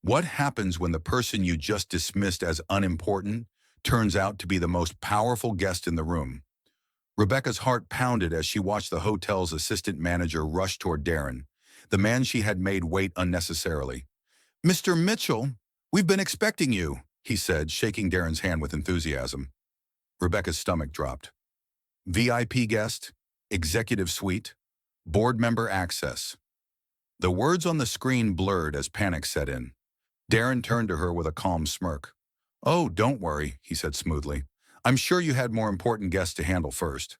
What happens when the person you just dismissed as unimportant turns out to be the most powerful guest in the room? Rebecca's heart pounded as she watched the hotel's assistant manager rush toward Darren, the man she had made wait unnecessarily. "Mr. Mitchell, we've been expecting you," he said, shaking Darren's hand with enthusiasm. Rebecca's stomach dropped. VIP guest, executive suite, board member access. The words on the screen blurred as panic set in. Darren turned to her with a calm smirk. "Oh, don't worry," he said smoothly. "I'm sure you had more important guests to handle first."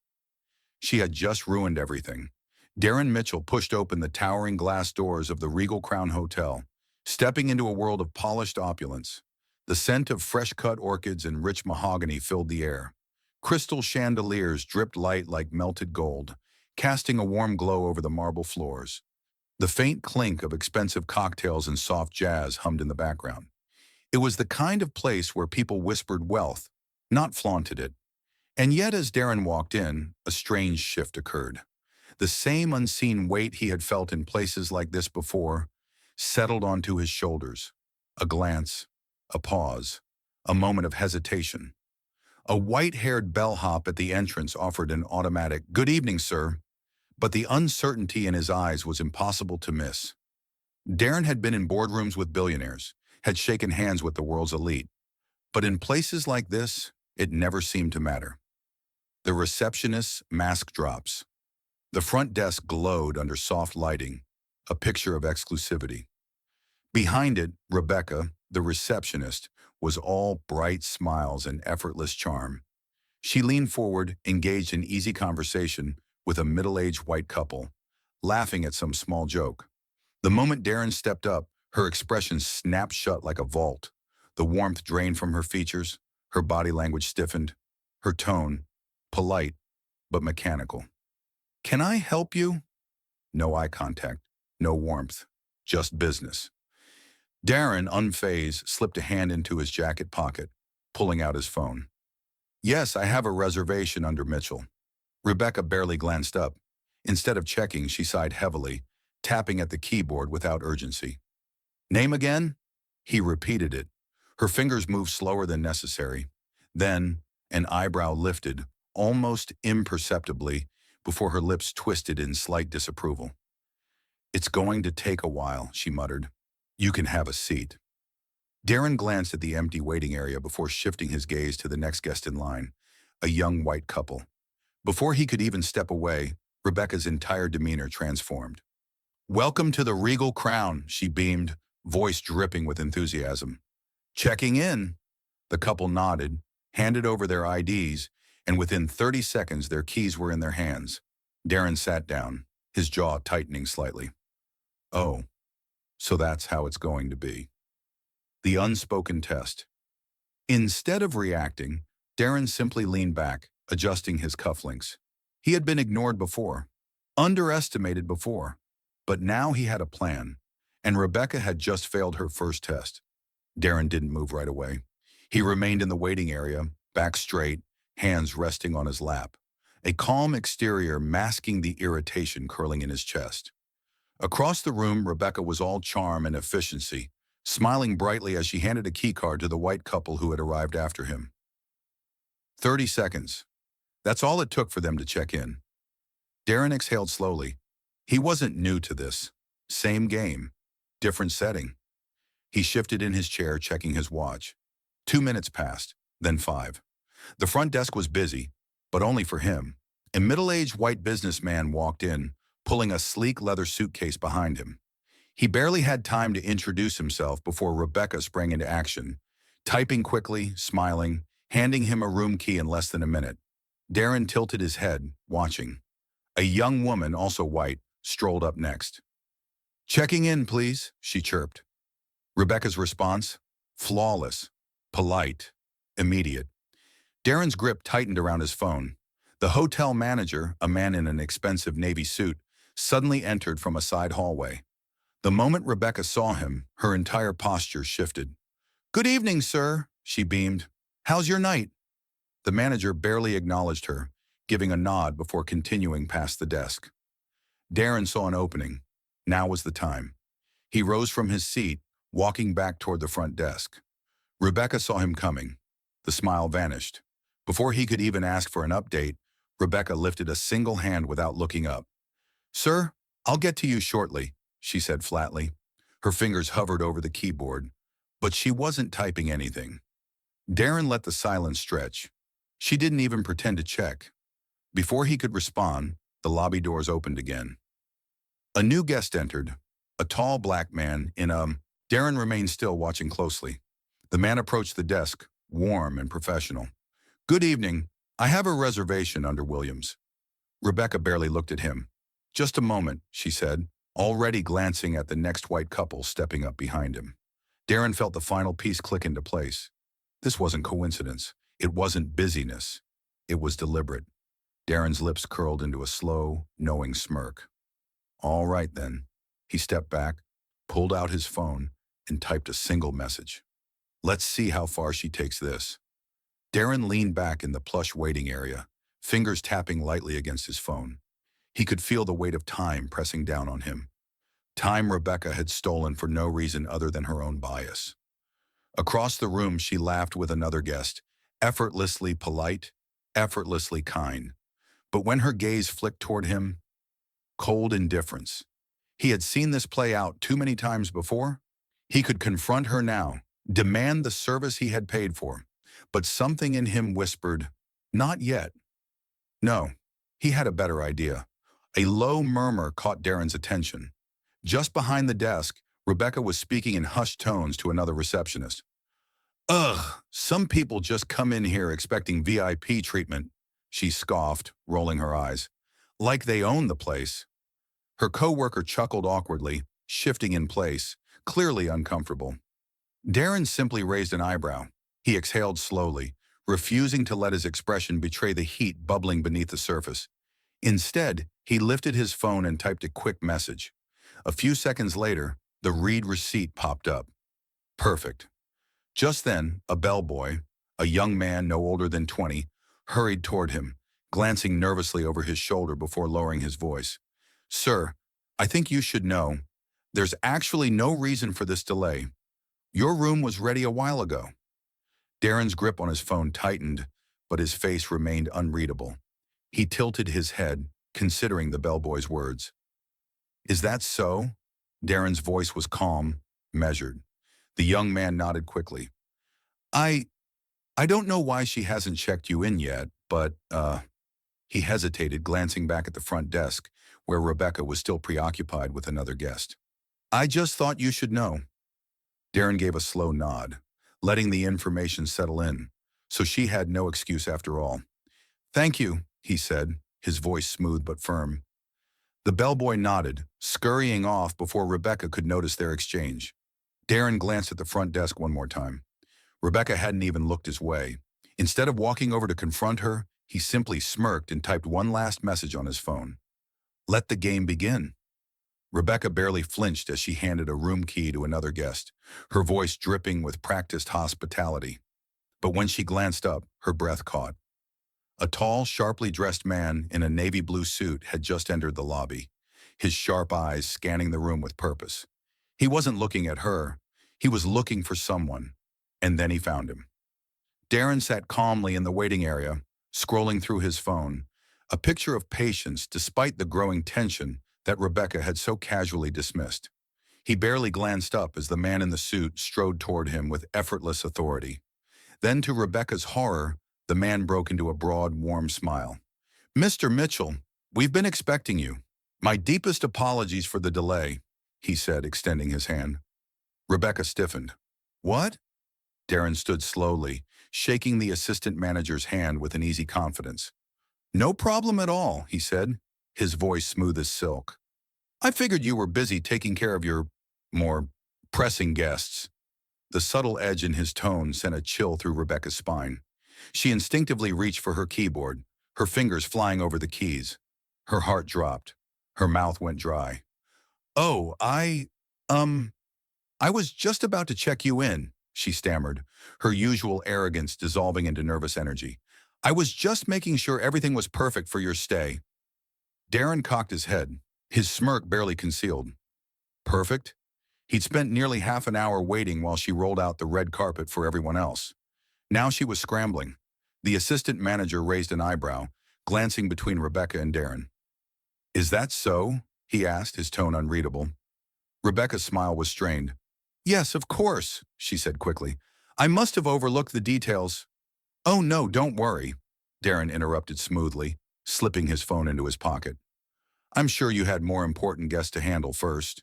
She had just ruined everything. Darren Mitchell pushed open the towering glass doors of the Regal Crown Hotel, stepping into a world of polished opulence. The scent of fresh-cut orchids and rich mahogany filled the air. Crystal chandeliers dripped light like melted gold, casting a warm glow over the marble floors. The faint clink of expensive cocktails and soft jazz hummed in the background. It was the kind of place where people whispered wealth, not flaunted it. And yet as Darren walked in, a strange shift occurred. The same unseen weight he had felt in places like this before settled onto his shoulders. A glance, a pause, a moment of hesitation. A white-haired bellhop at the entrance offered an automatic, "Good evening, sir," but the uncertainty in his eyes was impossible to miss. Darren had been in boardrooms with billionaires, had shaken hands with the world's elite. But in places like this, it never seemed to matter. The receptionist's mask drops. The front desk glowed under soft lighting, a picture of exclusivity. Behind it, Rebecca, the receptionist, was all bright smiles and effortless charm. She leaned forward, engaged in easy conversation with a middle-aged white couple, laughing at some small joke. The moment Darren stepped up, her expression snapped shut like a vault. The warmth drained from her features, her body language stiffened, her tone, polite but mechanical. "Can I help you?" No eye contact, no warmth, just business. Darren, unfazed, slipped a hand into his jacket pocket, pulling out his phone. "Yes, I have a reservation under Mitchell." Rebecca barely glanced up. Instead of checking, she sighed heavily, tapping at the keyboard without urgency. "Name again?" He repeated it. Her fingers moved slower than necessary. Then, an eyebrow lifted, almost imperceptibly, before her lips twisted in slight disapproval. "It's going to take a while," she muttered. "You can have a seat." Darren glanced at the empty waiting area before shifting his gaze to the next guest in line, a young white couple. Before he could even step away, Rebecca's entire demeanor transformed. "Welcome to the Regal Crown," she beamed, voice dripping with enthusiasm. "Checking in." The couple nodded, handed over their IDs, and within 30 seconds their keys were in their hands. Darren sat down, his jaw tightening slightly. "Oh, so that's how it's going to be." The unspoken test. Instead of reacting, Darren simply leaned back, adjusting his cufflinks. He had been ignored before, underestimated before, but now he had a plan, and Rebecca had just failed her first test. Darren didn't move right away. He remained in the waiting area, back straight, hands resting on his lap, a calm exterior masking the irritation curling in his chest. Across the room, Rebecca was all charm and efficiency, smiling brightly as she handed a keycard to the white couple who had arrived after him. 30 seconds. That's all it took for them to check in. Darren exhaled slowly. He wasn't new to this. Same game, different setting. He shifted in his chair, checking his watch. 2 minutes passed, then 5. The front desk was busy, but only for him. A middle-aged white businessman walked in, pulling a sleek leather suitcase behind him. He barely had time to introduce himself before Rebecca sprang into action, typing quickly, smiling, handing him a room key in less than a minute. Darren tilted his head, watching. A young woman, also white, strolled up next. "Checking in, please," she chirped. Rebecca's response? Flawless, polite, immediate. Darren's grip tightened around his phone. The hotel manager, a man in an expensive navy suit, suddenly entered from a side hallway. The moment Rebecca saw him, her entire posture shifted. "Good evening, sir," she beamed. "How's your night?" The manager barely acknowledged her, giving a nod before continuing past the desk. Darren saw an opening. Now was the time. He rose from his seat, walking back toward the front desk. Rebecca saw him coming. The smile vanished. Before he could even ask for an update, Rebecca lifted a single hand without looking up. "Sir, I'll get to you shortly," she said flatly. Her fingers hovered over the keyboard, but she wasn't typing anything. Darren let the silence stretch. She didn't even pretend to check. Before he could respond, the lobby doors opened again. A new guest entered, a tall black man in a... Darren remained still, watching closely. The man approached the desk, warm and professional. "Good evening. I have a reservation under Williams." Rebecca barely looked at him. "Just a moment," she said, already glancing at the next white couple stepping up behind him. Darren felt the final piece click into place. This wasn't coincidence. It wasn't busyness. It was deliberate. Darren's lips curled into a slow, knowing smirk. "All right, then." He stepped back, pulled out his phone, and typed a single message. "Let's see how far she takes this." Darren leaned back in the plush waiting area, fingers tapping lightly against his phone. He could feel the weight of time pressing down on him. Time Rebecca had stolen for no reason other than her own bias. Across the room, she laughed with another guest, effortlessly polite, effortlessly kind. But when her gaze flicked toward him, cold indifference. He had seen this play out too many times before. He could confront her now, demand the service he had paid for. But something in him whispered, "Not yet." No, he had a better idea. A low murmur caught Darren's attention. Just behind the desk, Rebecca was speaking in hushed tones to another receptionist. "Ugh, some people just come in here expecting VIP treatment," she scoffed, rolling her eyes. "Like they own the place." Her coworker chuckled awkwardly, shifting in place, clearly uncomfortable. Darren simply raised an eyebrow. He exhaled slowly, refusing to let his expression betray the heat bubbling beneath the surface. Instead, he lifted his phone and typed a quick message. A few seconds later, the read receipt popped up. Perfect. Just then, a bellboy, a young man no older than 20, hurried toward him, glancing nervously over his shoulder before lowering his voice. "Sir, I think you should know. There's actually no reason for this delay. Your room was ready a while ago." Darren's grip on his phone tightened, but his face remained unreadable. He tilted his head, considering the bellboy's words. "Is that so?" Darren's voice was calm, measured. The young man nodded quickly. I don't know why she hasn't checked you in yet, but, He hesitated, glancing back at the front desk, where Rebecca was still preoccupied with another guest. "I just thought you should know." Darren gave a slow nod, letting the information settle in, so she had no excuse after all. "Thank you," he said, his voice smooth but firm. The bellboy nodded, scurrying off before Rebecca could notice their exchange. Darren glanced at the front desk one more time. Rebecca hadn't even looked his way. Instead of walking over to confront her, he simply smirked and typed one last message on his phone. "Let the game begin." Rebecca barely flinched as she handed a room key to another guest, her voice dripping with practiced hospitality. But when she glanced up, her breath caught. A tall, sharply dressed man in a navy blue suit had just entered the lobby, his sharp eyes scanning the room with purpose. He wasn't looking at her. He was looking for someone. And then he found him. Darren sat calmly in the waiting area, scrolling through his phone, a picture of patience despite the growing tension that Rebecca had so casually dismissed. He barely glanced up as the man in the suit strode toward him with effortless authority. Then, to Rebecca's horror, the man broke into a broad, warm smile. "Mr. Mitchell, we've been expecting you. My deepest apologies for the delay," he said, extending his hand. Rebecca stiffened. "What?" Darren stood slowly, shaking the assistant manager's hand with an easy confidence. "No problem at all," he said, his voice smooth as silk. "I figured you were busy taking care of your more pressing guests." The subtle edge in his tone sent a chill through Rebecca's spine. She instinctively reached for her keyboard, her fingers flying over the keys. Her heart dropped. Her mouth went dry. "Oh, I was just about to check you in," she stammered, her usual arrogance dissolving into nervous energy. "I was just making sure everything was perfect for your stay." Darren cocked his head, his smirk barely concealed. "Perfect?" He'd spent nearly half an hour waiting while she rolled out the red carpet for everyone else. Now she was scrambling. The assistant manager raised an eyebrow, glancing between Rebecca and Darren. "Is that so?" he asked, his tone unreadable. Rebecca's smile was strained. "Yes, of course," she said quickly. "I must have overlooked the details." "Oh no, don't worry," Darren interrupted smoothly, slipping his phone into his pocket. "I'm sure you had more important guests to handle first."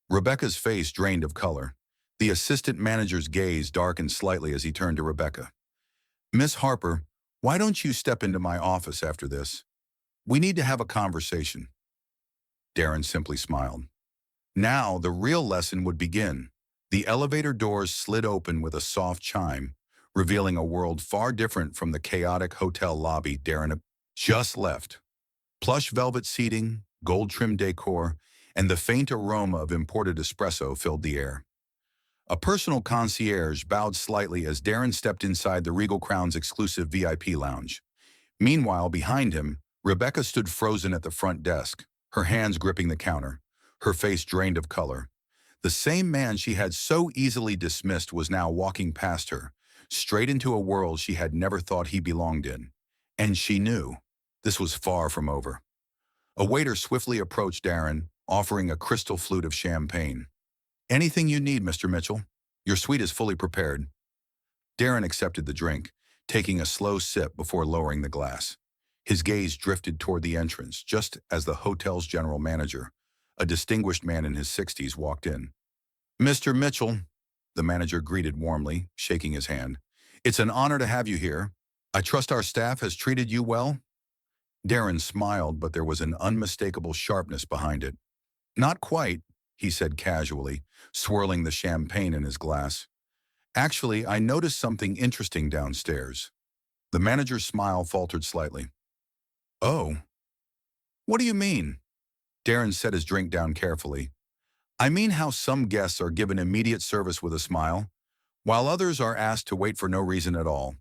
Rebecca's face drained of color. The assistant manager's gaze darkened slightly as he turned to Rebecca. "Miss Harper, why don't you step into my office after this? We need to have a conversation." Darren simply smiled. Now the real lesson would begin. The elevator doors slid open with a soft chime, revealing a world far different from the chaotic hotel lobby Darren had just left. Plush velvet seating, gold-trimmed decor, and the faint aroma of imported espresso filled the air. A personal concierge bowed slightly as Darren stepped inside the Regal Crown's exclusive VIP lounge. Meanwhile, behind him, Rebecca stood frozen at the front desk, her hands gripping the counter, her face drained of color. The same man she had so easily dismissed was now walking past her, straight into a world she had never thought he belonged in. And she knew this was far from over. A waiter swiftly approached Darren, offering a crystal flute of champagne. "Anything you need, Mr. Mitchell. Your suite is fully prepared." Darren accepted the drink, taking a slow sip before lowering the glass. His gaze drifted toward the entrance just as the hotel's general manager, a distinguished man in his 60s, walked in. "Mr. Mitchell," the manager greeted warmly, shaking his hand. "It's an honor to have you here. I trust our staff has treated you well?" Darren smiled, but there was an unmistakable sharpness behind it. "Not quite," he said casually, swirling the champagne in his glass. "Actually, I noticed something interesting downstairs." The manager's smile faltered slightly. "Oh, what do you mean?" Darren set his drink down carefully. "I mean how some guests are given immediate service with a smile, while others are asked to wait for no reason at all."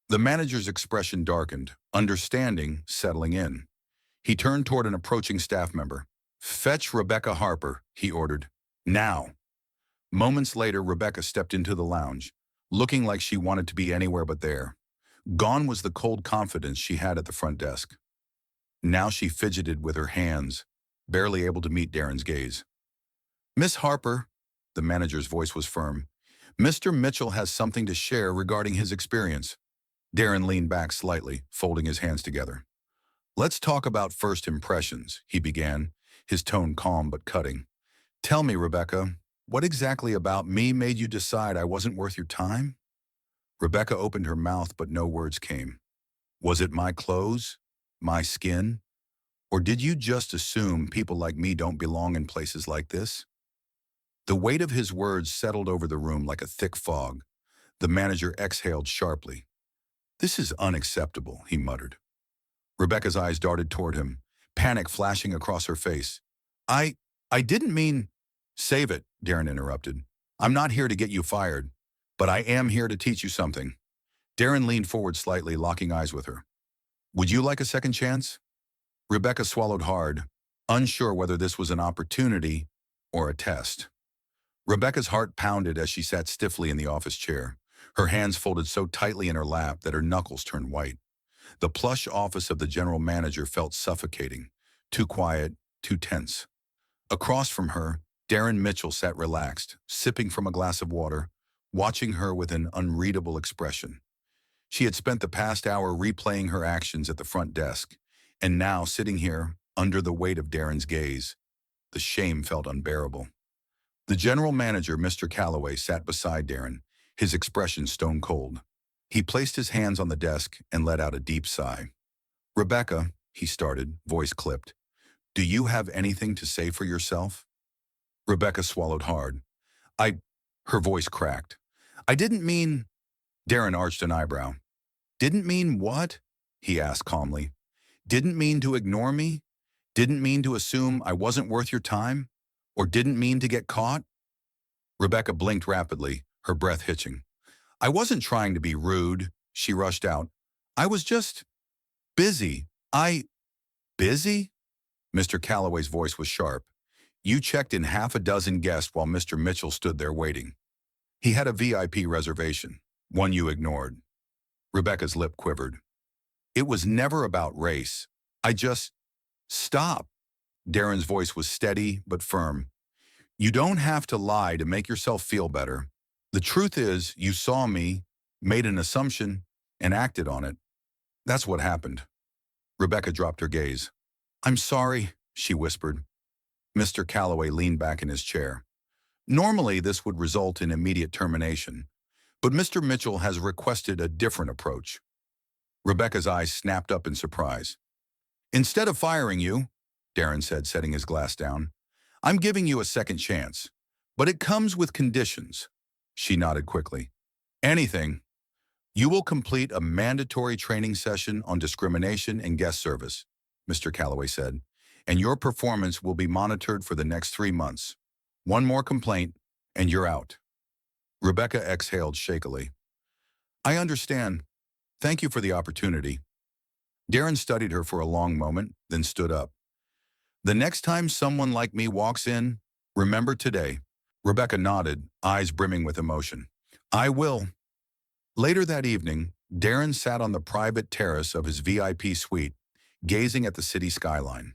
The manager's expression darkened, understanding settling in. He turned toward an approaching staff member. "Fetch Rebecca Harper," he ordered. "Now." Moments later, Rebecca stepped into the lounge, looking like she wanted to be anywhere but there. Gone was the cold confidence she had at the front desk. Now she fidgeted with her hands, barely able to meet Darren's gaze. "Miss Harper," the manager's voice was firm, "Mr. Mitchell has something to share regarding his experience." Darren leaned back slightly, folding his hands together. "Let's talk about first impressions," he began, his tone calm but cutting. "Tell me, Rebecca, what exactly about me made you decide I wasn't worth your time?" Rebecca opened her mouth, but no words came. "Was it my clothes? My skin? Or did you just assume people like me don't belong in places like this?" The weight of his words settled over the room like a thick fog. The manager exhaled sharply. "This is unacceptable," he muttered. Rebecca's eyes darted toward him, panic flashing across her face. I didn't mean—" "Save it," Darren interrupted. "I'm not here to get you fired, but I am here to teach you something." Darren leaned forward slightly, locking eyes with her. "Would you like a second chance?" Rebecca swallowed hard, unsure whether this was an opportunity or a test. Rebecca's heart pounded as she sat stiffly in the office chair, her hands folded so tightly in her lap that her knuckles turned white. The plush office of the general manager felt suffocating, too quiet, too tense. Across from her, Darren Mitchell sat relaxed, sipping from a glass of water, watching her with an unreadable expression. She had spent the past hour replaying her actions at the front desk, and now sitting here, under the weight of Darren's gaze, the shame felt unbearable. The general manager, Mr. Calloway, sat beside Darren, his expression stone cold. He placed his hands on the desk and let out a deep sigh. "Rebecca," he started, voice clipped, "do you have anything to say for yourself?" Rebecca swallowed hard. Her voice cracked. "I didn't mean—" Darren arched an eyebrow. "Didn't mean what?" he asked calmly. "Didn't mean to ignore me? Didn't mean to assume I wasn't worth your time? Or didn't mean to get caught?" Rebecca blinked rapidly, her breath hitching. "I wasn't trying to be rude," she rushed out. "I was just busy. Busy?" Mr. Calloway's voice was sharp. You checked in half a dozen guests while Mr. Mitchell stood there waiting. He had a VIP reservation, one you ignored. Rebecca's lip quivered. It was never about race. I just... Stop. Darren's voice was steady but firm. You don't have to lie to make yourself feel better. The truth is, you saw me, made an assumption, and acted on it. That's what happened. Rebecca dropped her gaze. I'm sorry, she whispered. Mr. Calloway leaned back in his chair. Normally, this would result in immediate termination, but Mr. Mitchell has requested a different approach. Rebecca's eyes snapped up in surprise. Instead of firing you, Darren said, setting his glass down, I'm giving you a second chance, but it comes with conditions. She nodded quickly. Anything. You will complete a mandatory training session on discrimination and guest service, Mr. Calloway said, and your performance will be monitored for the next 3 months. One more complaint, and you're out. Rebecca exhaled shakily. I understand. Thank you for the opportunity. Darren studied her for a long moment, then stood up. The next time someone like me walks in, remember today. Rebecca nodded, eyes brimming with emotion. I will. Later that evening, Darren sat on the private terrace of his VIP suite, gazing at the city skyline.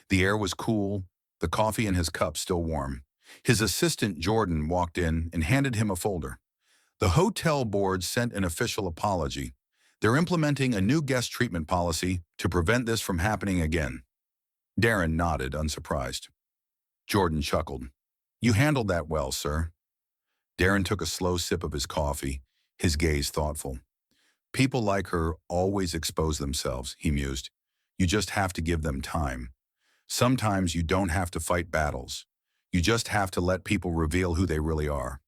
The air was cool, the coffee in his cup still warm. His assistant, Jordan, walked in and handed him a folder. The hotel board sent an official apology. They're implementing a new guest treatment policy to prevent this from happening again. Darren nodded, unsurprised. Jordan chuckled. You handled that well, sir. Darren took a slow sip of his coffee, his gaze thoughtful. People like her always expose themselves, he mused. You just have to give them time. Sometimes you don't have to fight battles. You just have to let people reveal who they really are.